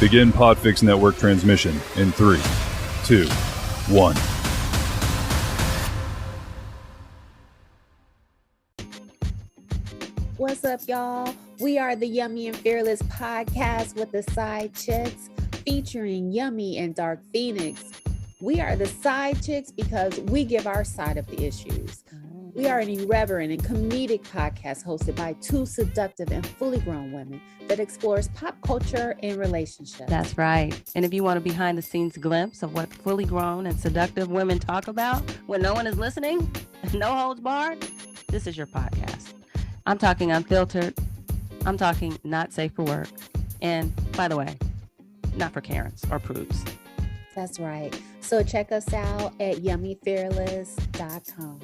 Begin Podfix Network transmission in 3, 2, 1. What's up, y'all? We are the Yummy and Fearless podcast with the side chicks featuring Yummy and Dark Phoenix. We are the side chicks because we give our side of the issues. We are an irreverent and comedic podcast hosted by two seductive and fully grown women that explores pop culture and relationships. That's right. And if you want a behind the scenes glimpse of what fully grown and seductive women talk about when no one is listening, no holds barred, this is your podcast. I'm talking unfiltered. I'm talking not safe for work. And by the way, not for Karens or prudes. That's right. So check us out at yummyfearless.com.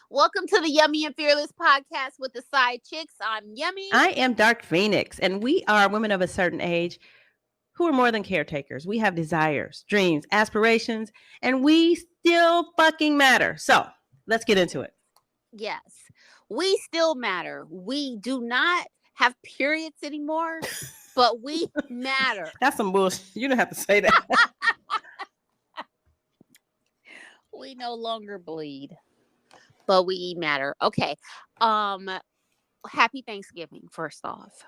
Welcome to the Yummy and Fearless podcast with the side chicks. I'm Yummy. I am Dark Phoenix, and we are women of a certain age who are more than caretakers. We have desires, dreams, aspirations, and we still fucking matter. So let's get into it. Yes, we still matter. We do not have periods anymore, but we matter. That's some bullshit. You don't have to say that. We no longer bleed, but we matter. Okay. Happy Thanksgiving, first off.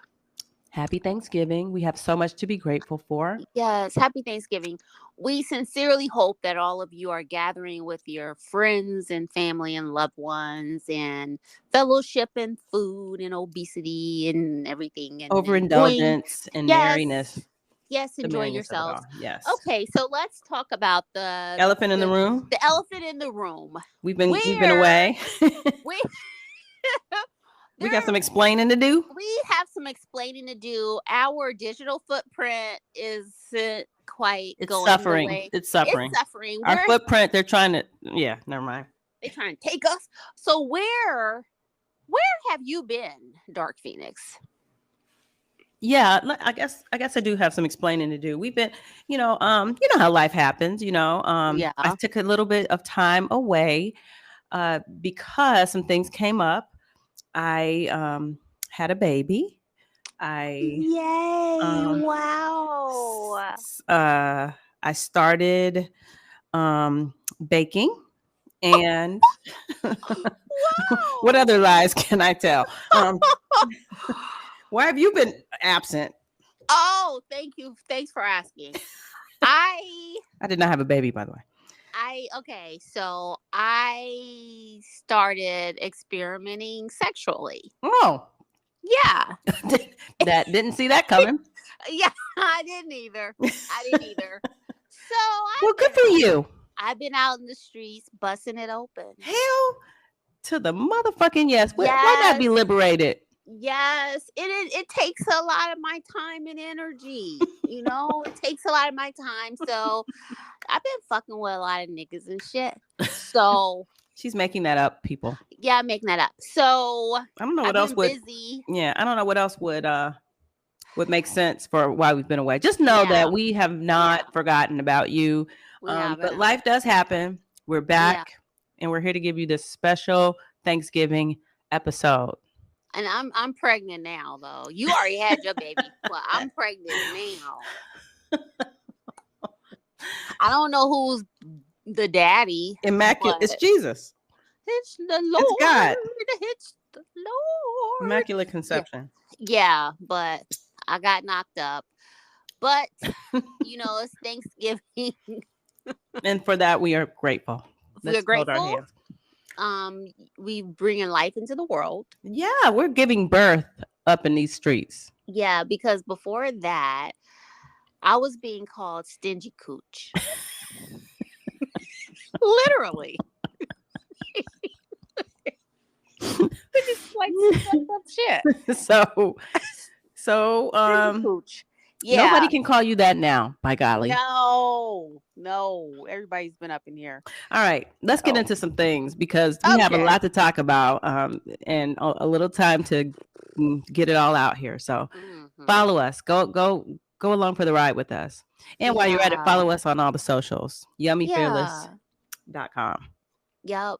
Happy Thanksgiving. We have so much to be grateful for. Yes, happy Thanksgiving. We sincerely hope that all of you are gathering with your friends and family and loved ones and fellowship and food and obesity and everything. And overindulgence and merriness. Yes, enjoying yourselves. Yes. Okay, so let's talk about the elephant in the room. The elephant in the room. We've been away. We got some explaining to do. We have some explaining to do. Our digital footprint isn't quite going suffering. The way. It's suffering. It's suffering. Our footprint, they're trying to, never mind. They're trying to take us. So where have you been, Dark Phoenix? Yeah, I guess I do have some explaining to do. We've been, you know how life happens, I took a little bit of time away because some things came up. I had a baby. Wow. I started baking, and what other lies can I tell? Why have you been absent? Oh, thank you. Thanks for asking. I did not have a baby, by the way. So I started experimenting sexually. Oh. Yeah. Didn't see that coming. Yeah, I didn't either. So good for you. I've been out in the streets busting it open. Hell to the motherfucking yes. Why not be liberated? Yes, it takes a lot of my time and energy. It takes a lot of my time. So I've been fucking with a lot of niggas and shit. So she's making that up, people. Yeah, I'm making that up. So I don't know what else would. Busy. Yeah, I don't know what else would make sense for why we've been away. Just know that we have not forgotten about you. But life does happen. We're back, and we're here to give you this special Thanksgiving episode. And I'm pregnant now, though. You already had your baby, but I'm pregnant now. I don't know who's the daddy. Immaculate. It's Jesus. It's the Lord. It's God. It's the Lord. Immaculate conception. Yeah, but I got knocked up. But, it's Thanksgiving. And for that, we are grateful. We're grateful. We bringing life into the world. Yeah, we're giving birth up in these streets. Yeah, because before that, I was being called stingy cooch. Literally. Just like up shit. So cooch. Yeah. Nobody can call you that now, by golly. No. Everybody's been up in here. All right. Let's get into some things because we have a lot to talk about and a little time to get it all out here. So follow us. Go along for the ride with us. And while you're at it, follow us on all the socials. Yummyfearless.com. Yep.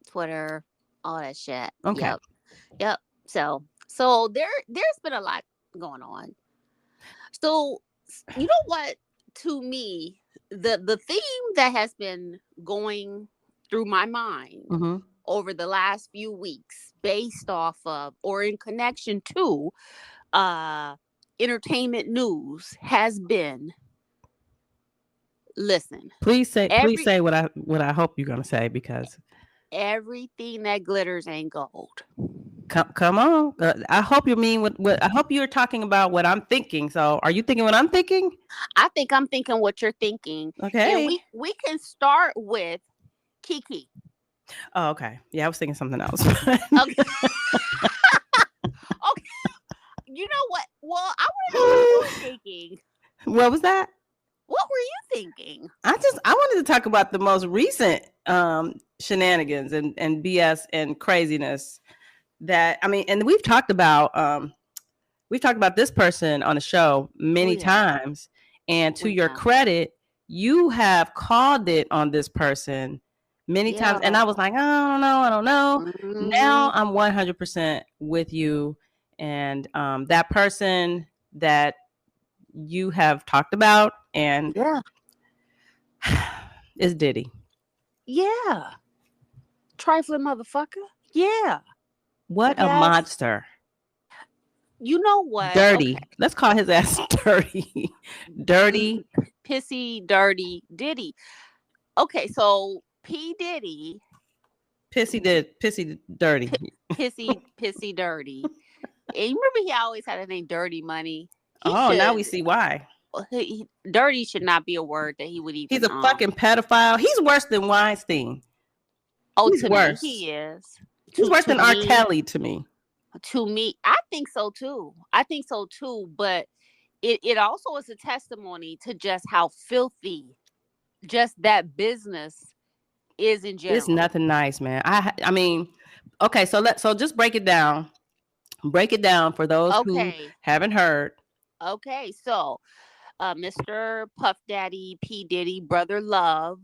Twitter, all that shit. Okay. Yep. So there's been a lot going on. So, you know what? To me, the theme that has been going through my mind Mm-hmm. over the last few weeks, based off of or in connection to uh entertainment news, has been, listen, Please every say what I hope you're gonna say, because everything that glitters ain't gold. come on. I hope you mean what I hope you're talking about what I'm thinking. So are you thinking what I'm thinking? I think I'm thinking what you're thinking. And Okay. we can start with Kiki. Oh, okay. Yeah, I was thinking something else. Okay. Okay. You know what? Well, I want to know what you were thinking. What was that? What were you thinking? I wanted to talk about the most recent shenanigans and BS and craziness that, I mean, and we've talked about this person on the show many times, and to your credit, you have called it on this person many times, and I was like, I don't know. Mm-hmm. Now I'm 100% with you, and that person that you have talked about and is Diddy. Yeah. Trifling motherfucker. Yeah. What a monster. You know what? Dirty. Okay. Let's call his ass dirty. Dirty. Pissy, dirty Diddy. Okay, so P. Diddy. Pissy dirty. Pissy dirty. And you remember he always had a name Dirty Money? Now we see why. Dirty should not be a word that he would even. He's a fucking pedophile. He's worse than Weinstein. Oh, he's to worse. me, he is. He's worse than R. Kelly to me. To me, I think so too. But it also is a testimony to just how filthy just that business is in general. It's nothing nice, man. I mean, okay, so just break it down. Break it down for those who haven't heard. Okay, so Mr. Puff Daddy, P. Diddy, Brother Love,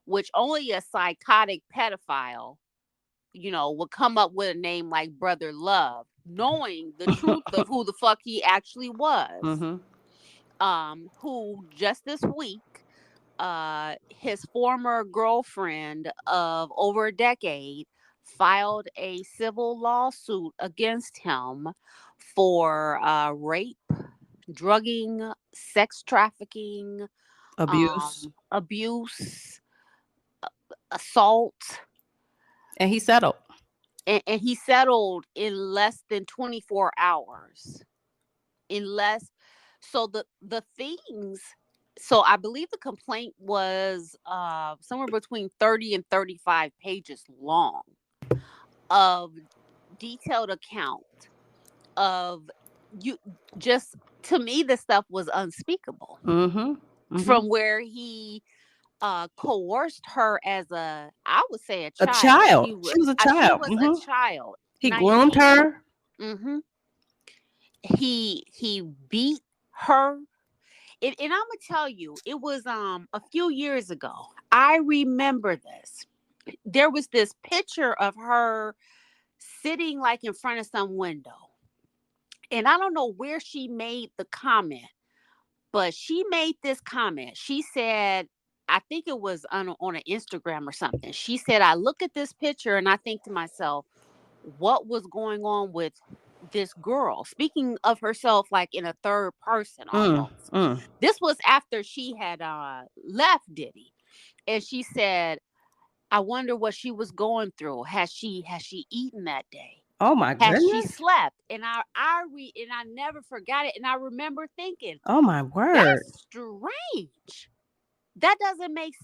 which only a psychotic pedophile, would come up with a name like Brother Love, knowing the truth of who the fuck he actually was. Mm-hmm. Who just this week, his former girlfriend of over a decade filed a civil lawsuit against him for rape, drugging, sex trafficking, abuse, assault. And he settled. And he settled in less than 24 hours. So the things. So I believe the complaint was somewhere between 30 and 35 pages long of detailed account of you. Just to me, this stuff was unspeakable. Mm-hmm. Mm-hmm. From where he coerced her as I would say a child. A child. She was a child. She was a child. He groomed her. Mm-hmm. He beat her. And I'm gonna tell you, it was a few years ago. I remember this. There was this picture of her sitting like in front of some window. And I don't know where she made the comment, but she made this comment. She said, I think it was on an Instagram or something. She said, I look at this picture and I think to myself, what was going on with this girl? Speaking of herself like in a third person almost. This was after she had left Diddy. And she said, I wonder what she was going through. Has she eaten that day? Oh my goodness. Has she slept? And I never forgot it. And I remember thinking, oh my word, that's strange. That doesn't make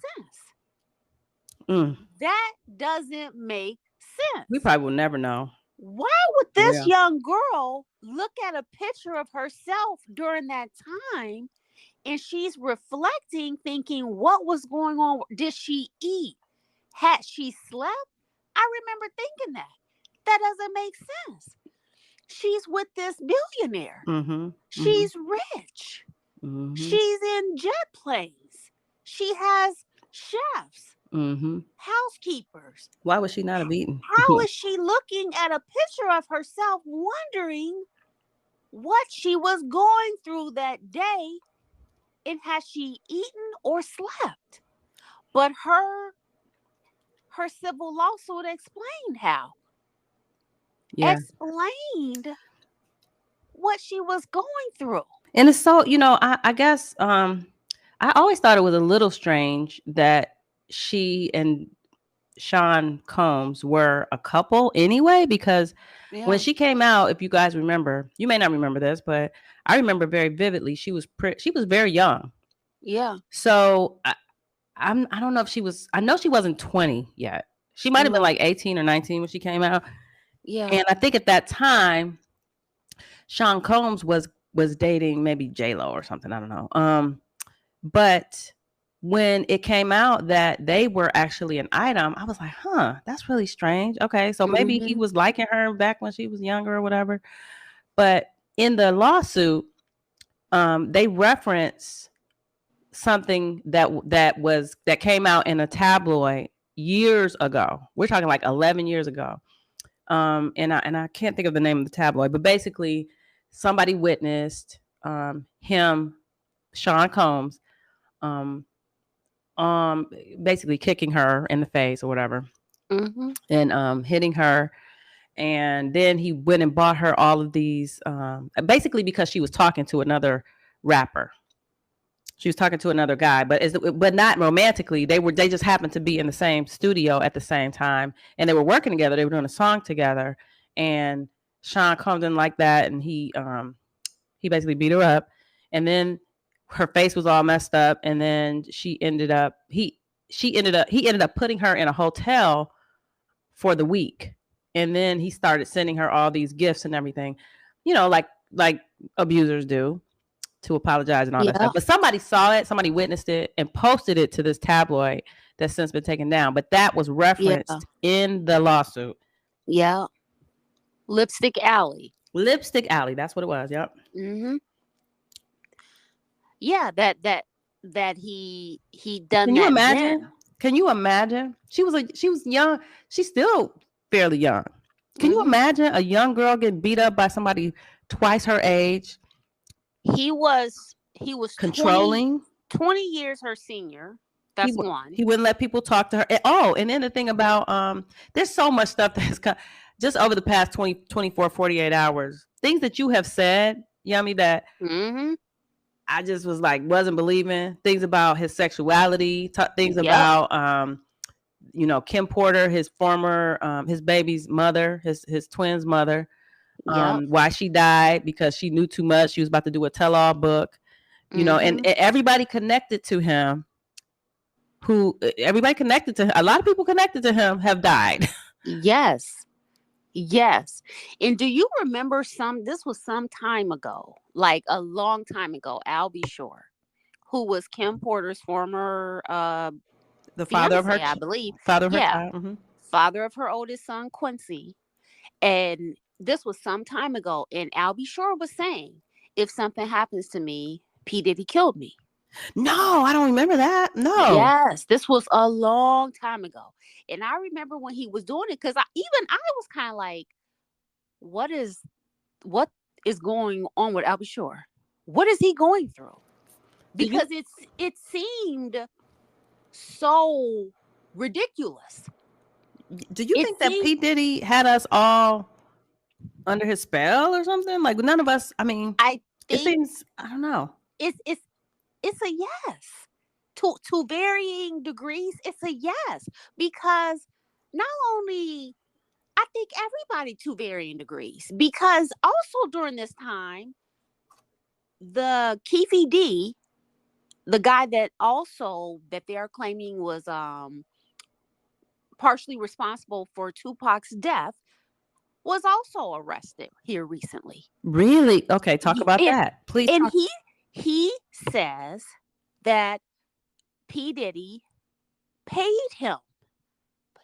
sense. That doesn't make sense. We probably will never know. Why would this young girl look at a picture of herself during that time and she's reflecting, thinking, what was going on? Did she eat? Had she slept? I remember thinking that. That doesn't make sense. She's with this billionaire. Mm-hmm. She's rich. Mm-hmm. She's in jet planes. She has chefs, housekeepers. Why would she not have eaten? How is she looking at a picture of herself wondering what she was going through that day and has she eaten or slept. But her civil lawsuit explained how. Yeah. Explained what she was going through. And it's so, I guess I always thought it was a little strange that she and Sean Combs were a couple anyway, because when she came out, if you guys remember, you may not remember this, but I remember very vividly, she was very young. Yeah. So I don't know if I know she wasn't 20 yet. She might have been like 18 or 19 when she came out. Yeah. And I think at that time, Sean Combs was dating maybe J-Lo or something. I don't know. But when it came out that they were actually an item, I was like, huh, that's really strange. Okay, so maybe he was liking her back when she was younger or whatever. But in the lawsuit, they reference something that came out in a tabloid years ago. We're talking like 11 years ago. And I can't think of the name of the tabloid, but basically somebody witnessed him, Sean Combs, basically kicking her in the face or whatever, and hitting her. And then he went and bought her all of these, basically because she was talking to another rapper. She was talking to another guy, but not romantically. They just happened to be in the same studio at the same time, and they were working together. They were doing a song together, and Sean Combs didn't like that, and he basically beat her up, and then her face was all messed up, and then he ended up putting her in a hotel for the week, and then he started sending her all these gifts and everything, like abusers do, to apologize and all that stuff. But somebody saw it, somebody witnessed it, and posted it to this tabloid that's since been taken down. But that was referenced in the lawsuit. Yeah. Lipstick Alley. That's what it was. Yep. Yeah, that he done. Can you imagine? Then. Can you imagine? She was young. She's still fairly young. Can you imagine a young girl getting beat up by somebody twice her age? He was controlling. 20 years her senior. That's one. He wouldn't let people talk to her. And then the thing about there's so much stuff that's just over the past 24, 48 hours. Things that you have said, Yummy, that I just was like, wasn't believing. Things about his sexuality, things about Kim Porter, his former his baby's mother, his twin's mother. Why she died, because she knew too much. She was about to do a tell-all book, and everybody connected to him. A lot of people connected to him have died. Yes. And do you remember this was some time ago, like a long time ago, Albie Shore, who was Kim Porter's former the father of her, I believe. Father of her child. Father of her oldest son, Quincy. And this was some time ago, and Albie Shore was saying, if something happens to me, P. Diddy killed me. No, I don't remember that. No. Yes, this was a long time ago. And I remember when he was doing it, because I was kind of like, what is going on with Albie Shore? What is he going through? Because it seemed so ridiculous. Do you think that P. Diddy had us all under his spell or something? Like, none of us, I mean, it seems, I don't know. It's a yes. To varying degrees, it's a yes. Because not only, I think everybody to varying degrees. Because also during this time, the Keefe D, the guy that they are claiming was partially responsible for Tupac's death, was also arrested here recently. Really? Okay, talk about that, please. And he says that P. Diddy paid him.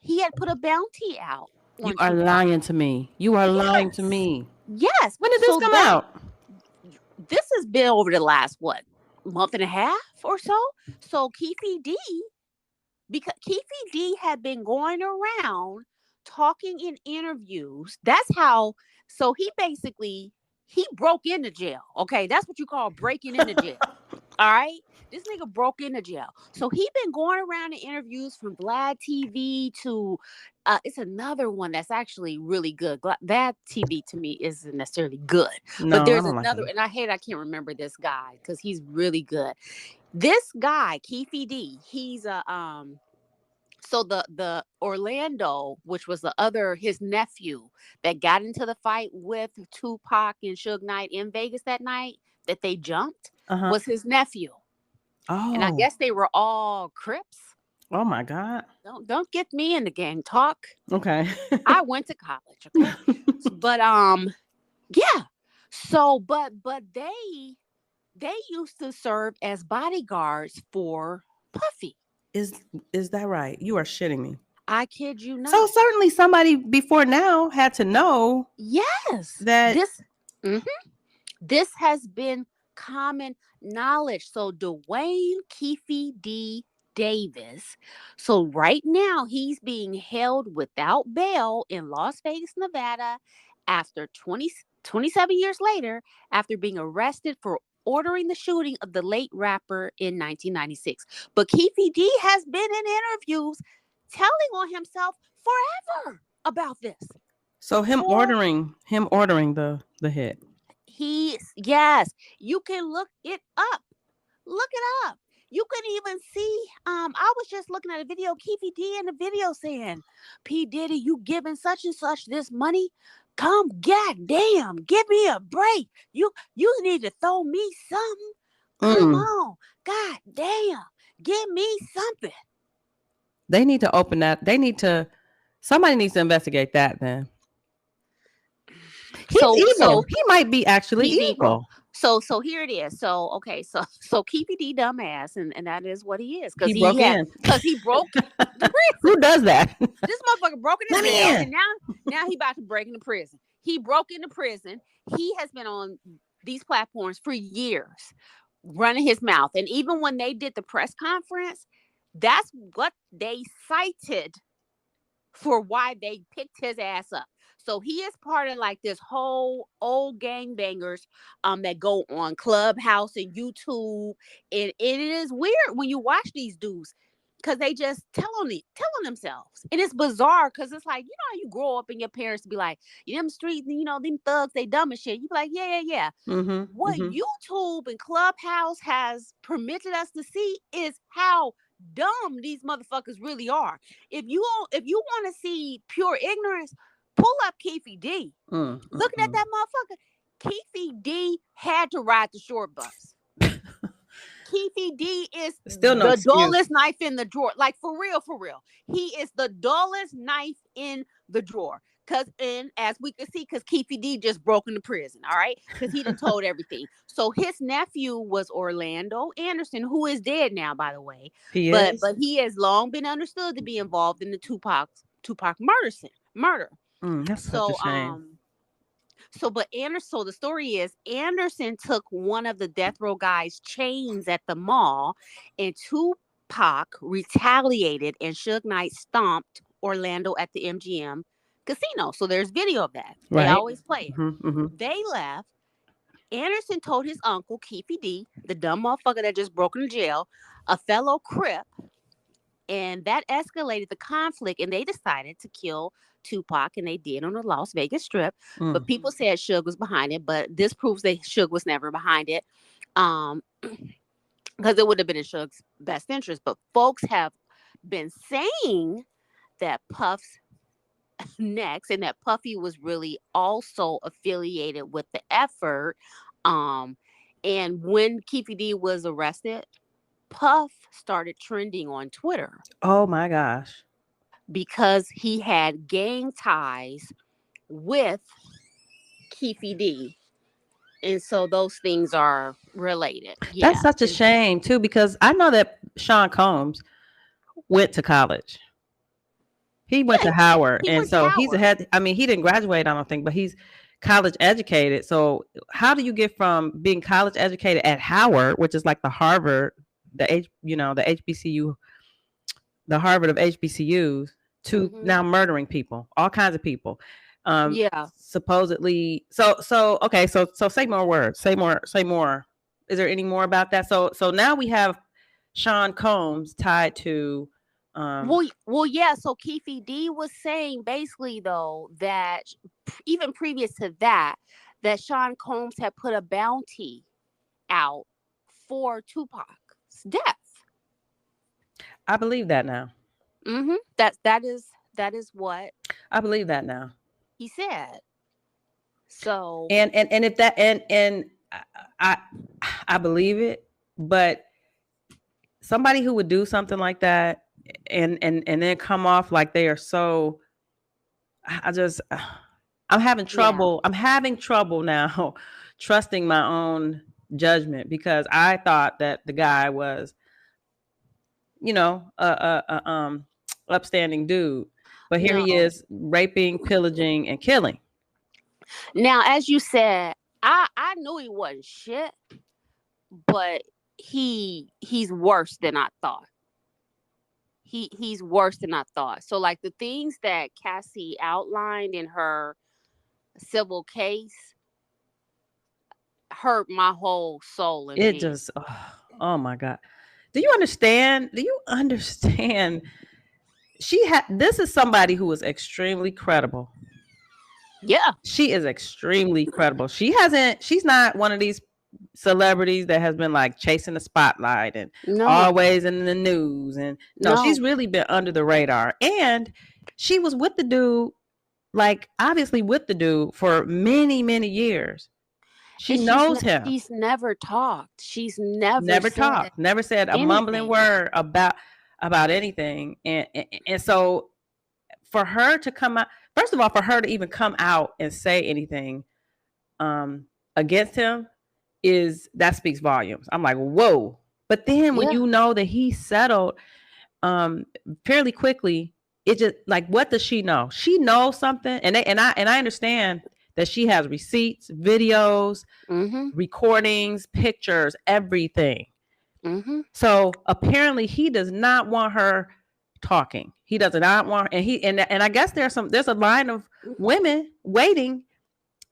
He had put a bounty out. You are lying to me. You are lying to me. Yes. When did this come out? This has been over the last, month and a half or so? So Keefe D had been going around talking in interviews. That's how, so he basically, he broke into jail. Okay, that's what you call breaking into jail. All right, this nigga broke into jail. So he been going around in interviews from Vlad TV to, it's another one that's actually really good. Vlad TV to me isn't necessarily good, No, but there's I don't another, like it. and I can't remember this guy because he's really good. This guy, Keefe D, he's a so the Orlando, which was his nephew that got into the fight with Tupac and Suge Knight in Vegas that night that they jumped, was his nephew. And I Oh, guess they were all Crips. oh my God. Don't get me in the gang talk. Okay. I went to college, okay? But yeah. So but they used to serve as bodyguards for Puffy. Is that right? You are shitting me. I kid you not. So certainly somebody before now had to know Yes. that This has been common knowledge. So Dwayne Keefe D. Davis. So right now he's being held without bail in Las Vegas, Nevada, after 27 years later, after being arrested for ordering the shooting of the late rapper in 1996. But Keefe D has been in interviews telling on himself forever about this. so him ordering the hit. Yes, you can look it up. Look it up. You can even see, I was just looking at a video, Keefe D in the video saying, P. Diddy, you giving such and such this money? Come, goddamn, give me a break. You need to throw me something. Come on, goddamn, give me something. They need to open that. Somebody needs to investigate that then. He's evil. So he might be actually evil. So here it is. So okay, so Keefe D dumbass, and that is what he is, because he broke the prison. Who does that? This motherfucker broke into jail, and now he about to break into prison. He broke into prison. He has been on these platforms for years, running his mouth, and even when they did the press conference, that's what they cited for why they picked his ass up. So he is part of like this whole old gangbangers that go on Clubhouse and YouTube. And it is weird when you watch these dudes because they just telling themselves. And it's bizarre because it's like, you know how you grow up and your parents be like, them streets, them thugs, they dumb as shit. You be like, yeah. What YouTube and Clubhouse has permitted us to see is how dumb these motherfuckers really are. If you want to see pure ignorance, pull up Keefe D. Looking at that motherfucker, Keefe D had to ride the short bus. Keefe D is still the dullest knife in the drawer. Like for real. He is the dullest knife in the drawer. And as we can see, because Keefe D just broke into prison, all right? Because he done told everything. So his nephew was Orlando Anderson, who is dead now, by the way. But he has long been understood to be involved in the Tupac murder. That's such a shame. So the story is Anderson took one of the death row guys' chains at the mall, and Tupac retaliated, and Suge Knight stomped Orlando at the MGM casino. So there's video of that. Right. They always play it. They left. Anderson told his uncle, Keefe D, the dumb motherfucker that just broke into jail, a fellow Crip, and that escalated the conflict, and they decided to kill Tupac, and they did on the Las Vegas Strip. But people said Suge was behind it, but this proves that Suge was never behind it, because it would have been in Suge's best interest. But folks have been saying that Puff's next, and that Puffy was really also affiliated with the effort. And when Keefe D was arrested, Puff started trending on Twitter. Oh my gosh. Because he had gang ties with Keefe D. And so those things are related. Yeah. That's such a shame too, because I know that Sean Combs went to college. He went to Howard. He didn't graduate, I don't think, but he's college educated. So how do you get from being college educated at Howard, which is like the Harvard, the HBCU, the Harvard of HBCUs, to now murdering people, all kinds of people? Yeah. Supposedly. So okay. So say more words. Say more. Is there any more about that? So now we have Sean Combs tied to. Well, yeah. So Keefe D was saying basically though that even previous to that, that Sean Combs had put a bounty out for Tupac's death. I believe that now. That is what I believe that now. he said. So And if that and I I believe it, but somebody who would do something like that and then come off like they are so I just I'm having yeah, trouble. I'm having trouble now trusting my own judgment because I thought that the guy was, a upstanding dude, but here he no. is raping, pillaging, and killing. Now, as you said, I knew he wasn't shit, but he's worse than I thought. He's worse than I thought. So like the things that Cassie outlined in her civil case hurt my whole soul and It being. just, oh my God. Do you understand? Do you understand? This is somebody who is extremely credible. Yeah. She is extremely credible. She's not one of these celebrities that has been like chasing the spotlight and No. always in the news. And no, she's really been under the radar. And she was with the dude, like obviously with the dude for many, many years. She knows him. She's never talked. She's Never talked. Never said a mumbling word about anything. And so for her to come out, first of all, for her to even come out and say anything against him that speaks volumes. I'm like, whoa. But then when you know that he settled fairly quickly, it just like, what does she know? She knows something, and I understand that she has receipts, videos, recordings, pictures, everything. So apparently he does not want her talking. He does not want, and I guess there's a line of women waiting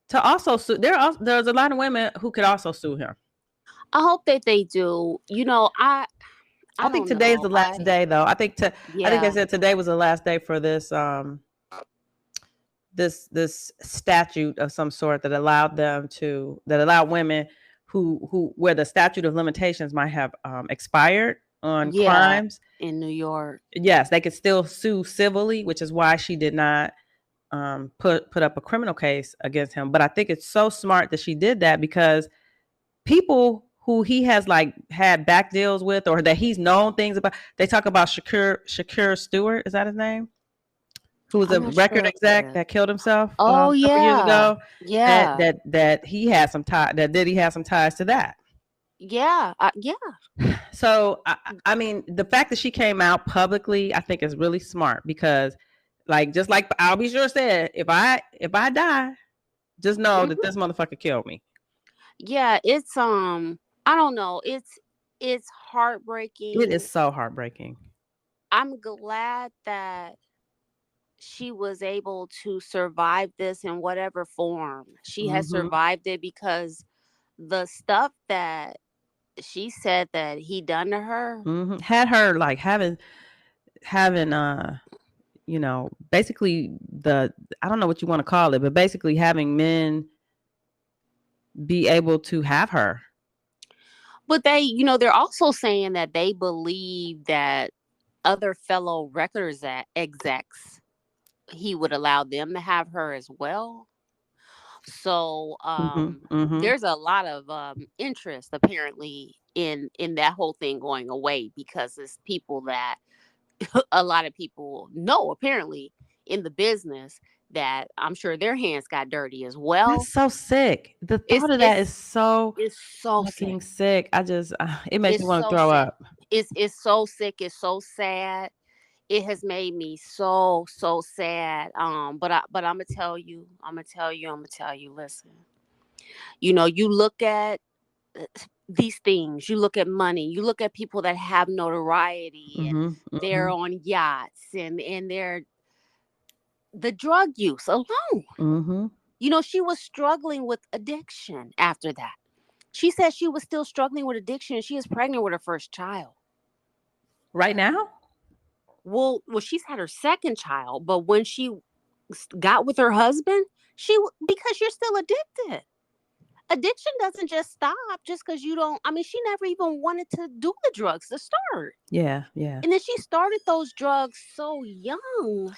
to also sue. There's a lot of women who could also sue him. I hope that they do. I think today's the last day, though. I think I said today was the last day for this this statute of some sort that allowed women who where the statute of limitations might have expired on crimes in New York. Yes, they could still sue civilly, which is why she did not put up a criminal case against him. But I think it's so smart that she did that because people who he has like had back deals with or that he's known things about, they talk about Shakur Stewart, is that his name? Who was a record exec that killed himself a couple years ago. Yeah. That he had some ties, that Diddy had some ties to that. Yeah. So, I mean, the fact that she came out publicly, I think is really smart because just like I'll be sure said, if I die, just know that this motherfucker killed me. Yeah. It's, I don't know. It's heartbreaking. It is so heartbreaking. I'm glad that she was able to survive this in whatever form she has survived it, because the stuff that she said that he done to her had her like having basically I don't know what you want to call it, but basically having men be able to have her. But they, they're also saying that they believe that other fellow record execs, he would allow them to have her as well. So there's a lot of interest apparently in that whole thing going away, because it's people that a lot of people know apparently in the business that I'm sure their hands got dirty as well. That's so sick. The thought of that is so fucking sick. I just it makes me want to throw up. It's so sick. It's so sad. It has made me so sad. But I'm gonna tell you. Listen, you look at these things. You look at money. You look at people that have notoriety and they're on yachts and the drug use alone. Mm-hmm. You know, she was struggling with addiction after that. She said she was still struggling with addiction and she is pregnant with her first child. Right now? Well, she's had her second child, but when she got with her husband, because you're still addicted. Addiction doesn't just stop just because you don't. I mean, she never even wanted to do the drugs to start. Yeah, yeah. And then she started those drugs so young.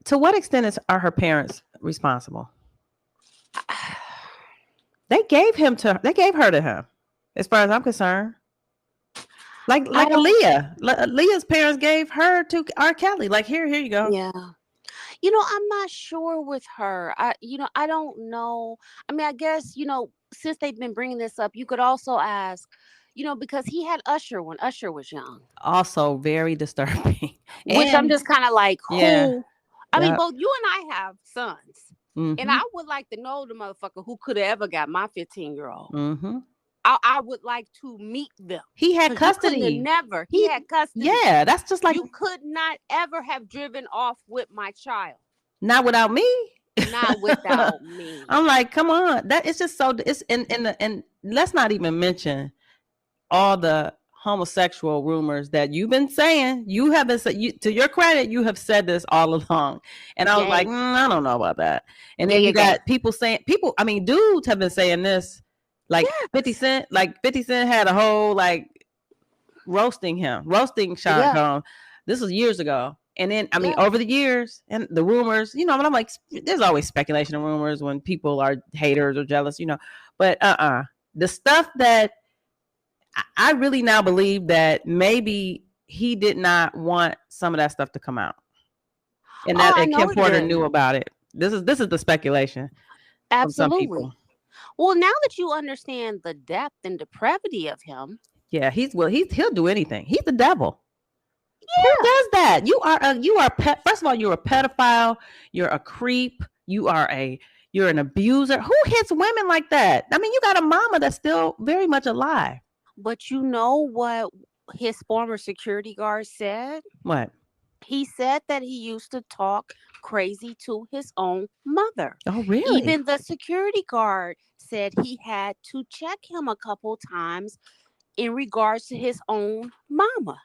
To what extent are her parents responsible? They gave her to him, as far as I'm concerned. Like Leah's parents gave her to R. Kelly. Like, here you go. Yeah. You know, I'm not sure with her. I don't know. I mean, I guess, since they've been bringing this up, you could also ask, because he had Usher when Usher was young. Also very disturbing. Which I'm just kind of like, who? Yeah. I mean, both you and I have sons. Mm-hmm. And I would like to know the motherfucker who could have ever got my 15-year-old. Mm-hmm. I would like to meet them. He had custody. He had custody. Yeah, that's just like, you could not ever have driven off with my child. Not without me. Not without me. I'm like, come on. That is just so. It's and let's not even mention all the homosexual rumors that you've been saying. You have been to your credit, you have said this all along, and I was like, I don't know about that. And then you got people saying, dudes have been saying this. Like 50 Cent, had a whole roasting Sean Combs. This was years ago. And then, over the years and the rumors, but I'm like, there's always speculation and rumors when people are haters or jealous, but the stuff that I really now believe that maybe he did not want some of that stuff to come out. And that Kim Porter knew about it. This is the speculation. Absolutely. From some people. Well, now that you understand the depth and depravity of him. Yeah, he'll do anything. He's the devil. Yeah. Who does that? You are first of all, you're a pedophile, you're a creep, you're an abuser. Who hits women like that? I mean, you got a mama that's still very much alive. But you know what his former security guard said? What? He said that he used to talk crazy to his own mother. Oh, really? Even the security guard said he had to check him a couple times in regards to his own mama.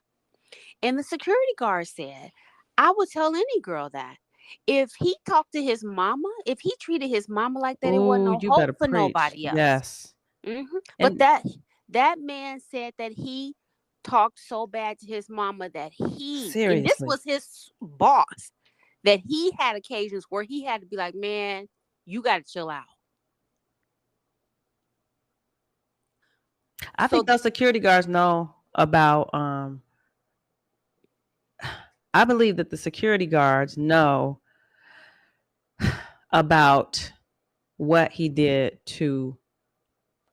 And the security guard said, I would tell any girl that if he talked to his mama, if he treated his mama like that, it wasn't no hope for nobody else. Yes. Mm-hmm. But that man said that he talked so bad to his mama that and this was his boss, that he had occasions where he had to be like, man, you got to chill out. I think those security guards know about, I believe that the security guards know about what he did to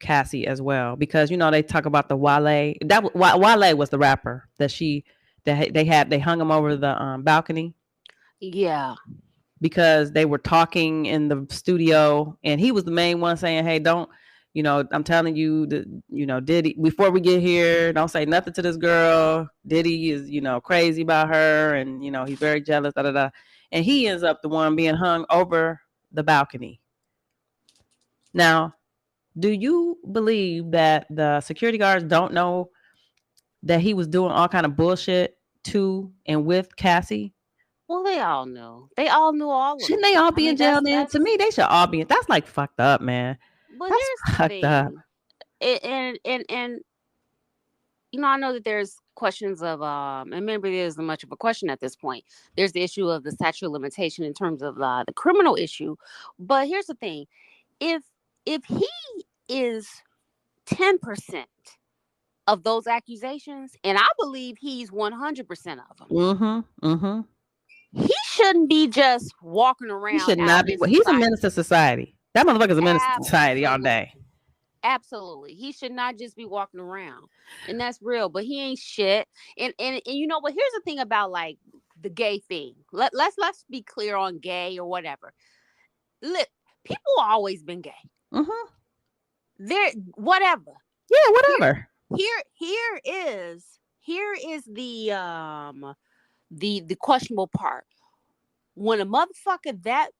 Cassie as well, because they talk about the Wale. Wale was the rapper that they hung him over the balcony. Yeah, because they were talking in the studio, and he was the main one saying, "Hey, don't, I'm telling you that, Diddy, before we get here, don't say nothing to this girl. Diddy is, crazy about her, and he's very jealous." Da da da. And he ends up the one being hung over the balcony. Now, do you believe that the security guards don't know that he was doing all kind of bullshit to and with Cassie? Well, they all knew. They all knew all of it. Shouldn't they all be in jail then? To me, they should all be. That's like fucked up, man. But that's fucked up. And I know that there's questions of and maybe there isn't much of a question at this point. There's the issue of the statute of limitation in terms of the criminal issue. But here's the thing: if he is 10% of those accusations, and I believe he's 100% of them. He shouldn't be just walking around. He should not be. He's a menace to society. That motherfucker's a menace to society all day. Absolutely. He should not just be walking around. And that's real. But he ain't shit. And you know what? Here's the thing about the gay thing. Let's be clear on gay or whatever. Look, people have always been gay. They're whatever. Yeah, whatever. Here is the questionable part. when a motherfucker that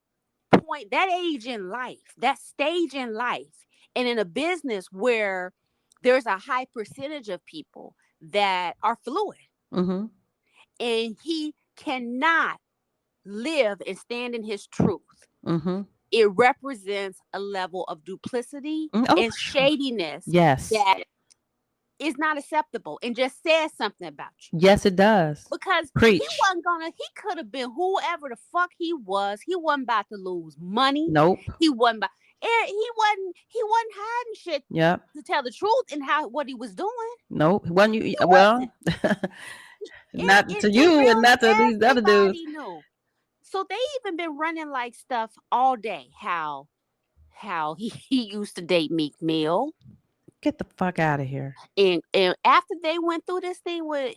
point, that age in life, that stage in life, and in a business where there's a high percentage of people that are fluid, Mm-hmm. and he cannot live and stand in his truth. Mm-hmm. It represents a level of duplicity Oh, and for sure. shadiness Yes. that is not acceptable, and just says something about you. Yes, it does. Because Preach. he could have been whoever the fuck he was. He wasn't about to lose money. Nope. He wasn't he wasn't hiding shit, Yep. to tell the truth, and what he was doing. Nope. When you He well, wasn't. not It to you and really, not to these other dudes. everybody knew. So they even been running like stuff all day. How he used to date Meek Mill. Get the fuck out of here. And after they went through this thing with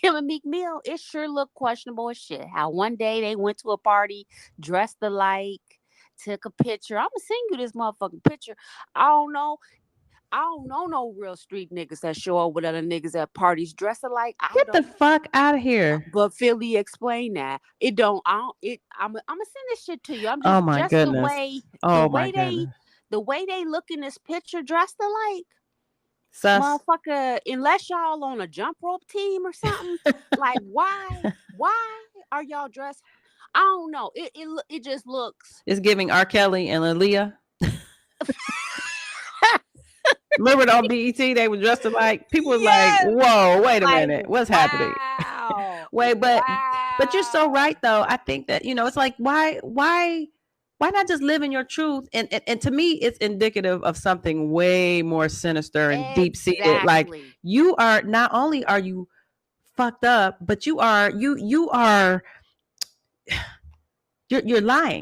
him and Meek Mill, it sure looked questionable as shit. How one day they went to a party, dressed alike, took a picture. I'm gonna send you this motherfucking picture. I don't know no real street niggas that show up with other niggas at parties dressed alike. Get the fuck out of here. But Philly explained that it don't. I'm gonna send this shit to you. I'm just, Oh my goodness. the way they look in this picture dressed alike. Sus. Motherfucker, unless y'all on a jump rope team or something, like why are y'all dressed? I don't know. It just looks. It's giving R. Kelly and Aaliyah. Remember on BET, they were dressed alike. People was like, "Whoa, wait a minute, what's happening?" Wait, but you're so right though. I think that it's like why not just live in your truth? And to me, it's indicative of something way more sinister and deep seated. Like you are not only are you fucked up, but you're lying.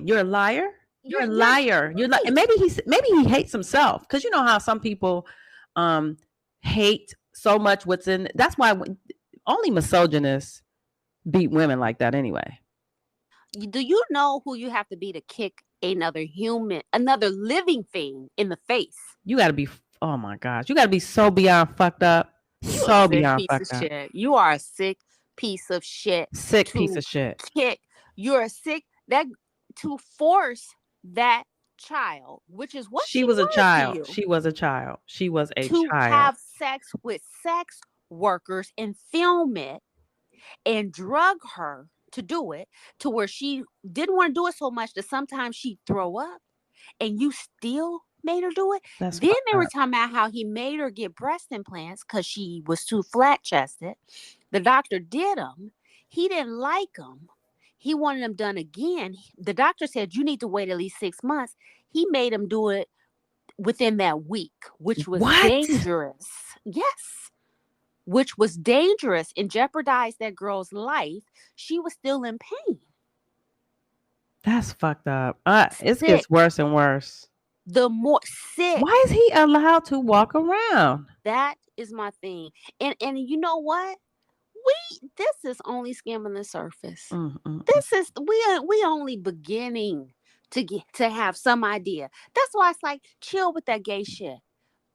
You're a liar. You're a liar. You're like, and maybe he hates himself, because you know how some people hate so much what's in. That's why only misogynists beat women like that anyway. Do you know who you have to be to kick another living thing in the face? You got to be. Oh my gosh, you got to be so beyond fucked up. So beyond fucked up. Shit. You are a sick piece of shit. Sick piece of shit. You're a sick to force that child, which is what she was a child. She was a child. She was a child. To have sex with sex workers and film it and drug her to do it, to where she didn't want to do it so much that sometimes she'd throw up, and you still made her do it. Then they were talking about how he made her get breast implants because she was too flat chested. The doctor did them. He didn't like them. He wanted them done again. The doctor said you need to wait at least 6 months. He made him do it within that week, which was dangerous. Yes. Which was dangerous and jeopardized that girl's life. She was still in pain. That's fucked up. It gets worse and worse. The more sick. Why is he allowed to walk around? That is my thing. And you know what? This is only skimming the surface. This is we only beginning to have some idea. That's why it's like, chill with that gay shit.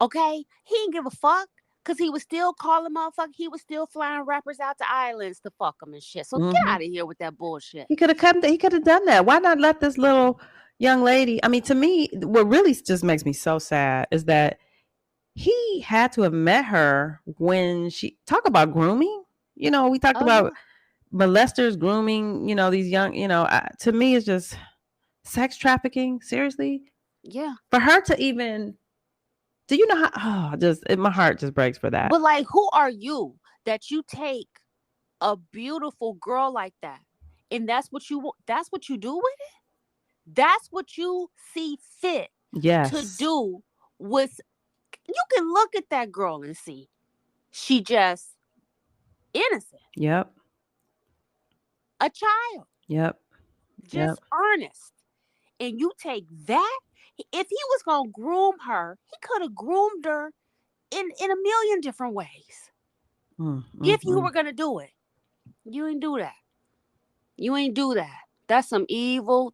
Okay? He didn't give a fuck, because he was still calling motherfuckers. He was still flying rappers out to islands to fuck them and shit. So get out of here with that bullshit. He could have done that. Why not let this little young lady? I mean, to me, what really just makes me so sad is that he had to have met her when she talk about grooming. We talked about molesters grooming, these young, to me, it's just sex trafficking. Seriously. Yeah. For her to even, do you know how, my heart just breaks for that. But like, who are you that you take a beautiful girl like that, and that's what you do with it? That's what you see fit to do with. You can look at that girl and see she just innocent. Yep. A child. Yep. Just earnest. And you take that. If he was gonna groom her, he could have groomed her in a million different ways. If you were gonna do it, you ain't do that. You ain't do that. That's some evil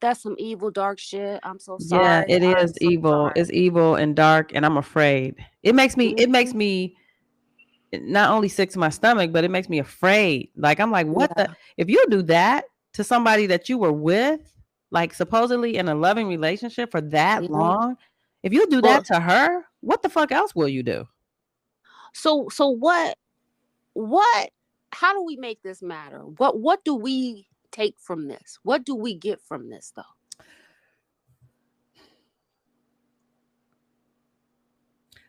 dark shit. I'm so sorry. Yeah, it is evil. It's evil and dark, and I'm afraid. It makes me not only sick to my stomach, but it makes me afraid. Like, I'm like, what the? If you do that to somebody that you were with, like supposedly in a loving relationship for that long, if you do that to her, what the fuck else will you do? So what, how do we make this matter? What do we take from this? What do we get from this though?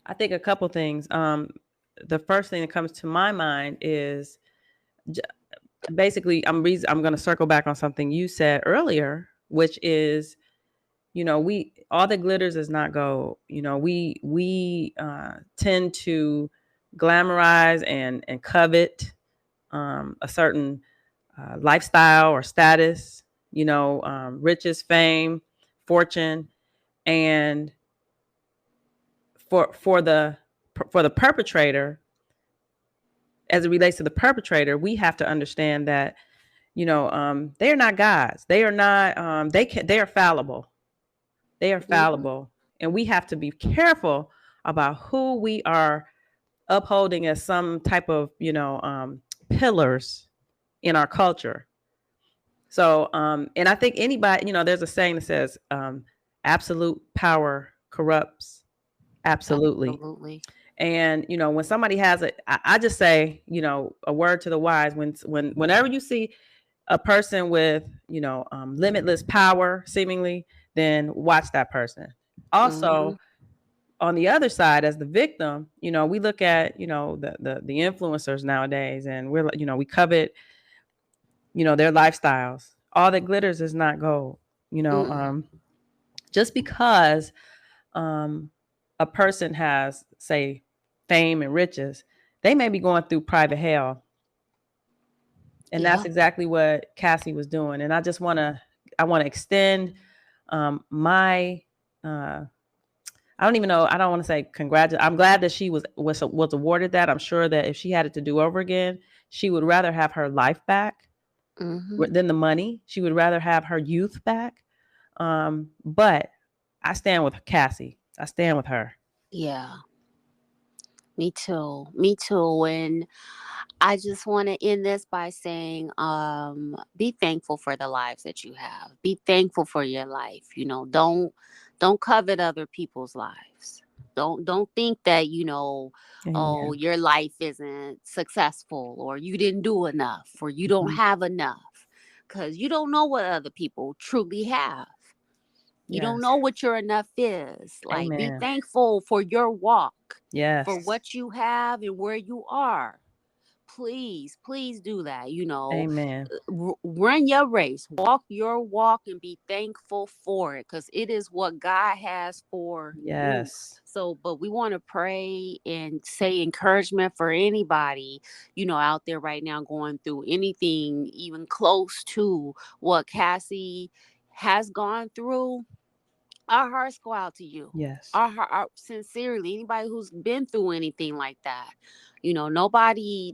I think a couple things. The first thing that comes to my mind is basically I'm going to circle back on something you said earlier, which is, all that glitters is not gold. We tend to glamorize and covet a certain lifestyle or status, riches, fame, fortune, and for the perpetrator, as it relates to the perpetrator, we have to understand that, they are not gods. They are not, they are fallible. They are fallible. And we have to be careful about who we are upholding as some type of, pillars in our culture. So, and I think anybody, there's a saying that says, absolute power corrupts absolutely. And, when somebody has it, I just say, a word to the wise, whenever you see a person with, limitless power, seemingly, then watch that person. Also, on the other side, as the victim, we look at, the influencers nowadays, and we're, we covet, their lifestyles. All that glitters is not gold, just because, a person has, say, fame and riches, they may be going through private hell. And that's exactly what Cassie was doing. And I just want to extend my, I don't even know, I don't want to say congratulate. I'm glad that she was awarded that. I'm sure that if she had it to do over again, she would rather have her life back than the money. She would rather have her youth back. But I stand with Cassie. I stand with her. Yeah. Me too. And I just want to end this by saying, be thankful for the lives that you have. Be thankful for your life. Don't covet other people's lives. Don't think that, oh, your life isn't successful, or you didn't do enough, or you don't have enough, because you don't know what other people truly have. You don't know what your enough is. Like, be thankful for your walk. Yes. For what you have and where you are. Please do that. Amen. Run your race, walk your walk, and be thankful for it, because it is what God has for you. So, but we want to pray and say encouragement for anybody, out there right now going through anything even close to what Cassie has gone through. Our hearts go out to you. Yes. Our sincerely, anybody who's been through anything like that, nobody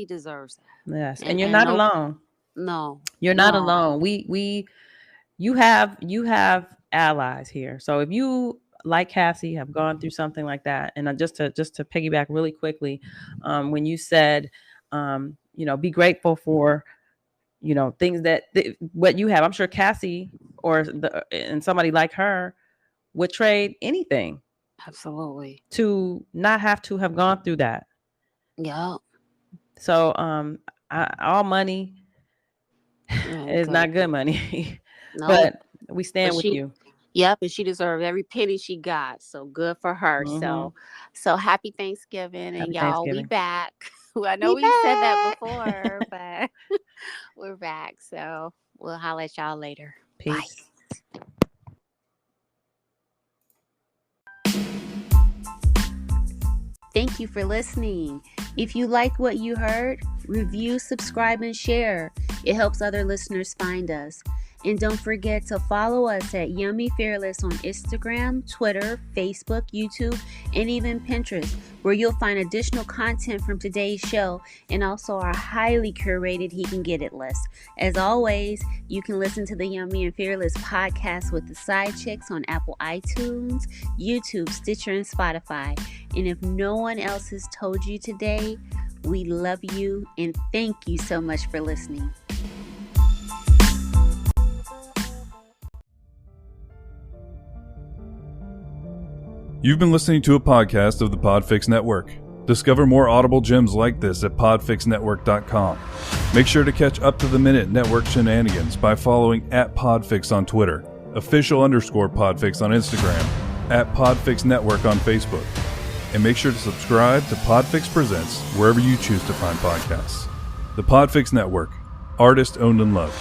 deserves that. Yes. And you're not alone. No, you're not alone. You have allies here. So if you, like Cassie, have gone through something like that, and just to piggyback really quickly, when you said, be grateful for, things that what you have. I'm sure Cassie and somebody like her would trade anything. Absolutely. To not have to have gone through that. Yeah. So all money is not good money. No. But we stand with you. Yep, and she deserved every penny she got. So good for her. So happy Thanksgiving, and y'all, we back. I know we said that before, but we're back. So we'll holler at y'all later. Peace. Bye. Thank you for listening. If you like what you heard, review, subscribe, and share. It helps other listeners find us. And don't forget to follow us at Yummy Fearless on Instagram, Twitter, Facebook, YouTube, and even Pinterest, where you'll find additional content from today's show and also our highly curated He Can Get It list. As always, you can listen to the Yummy and Fearless podcast with the Side Chicks on Apple iTunes, YouTube, Stitcher, and Spotify. And if no one else has told you today, we love you and thank you so much for listening. You've been listening to a podcast of the Podfix Network. Discover more audible gems like this at podfixnetwork.com. Make sure to catch up-to-the-minute network shenanigans by following @Podfix on Twitter, official_Podfix on Instagram, @Podfix Network on Facebook. And make sure to subscribe to Podfix Presents wherever you choose to find podcasts. The Podfix Network, artist owned and loved.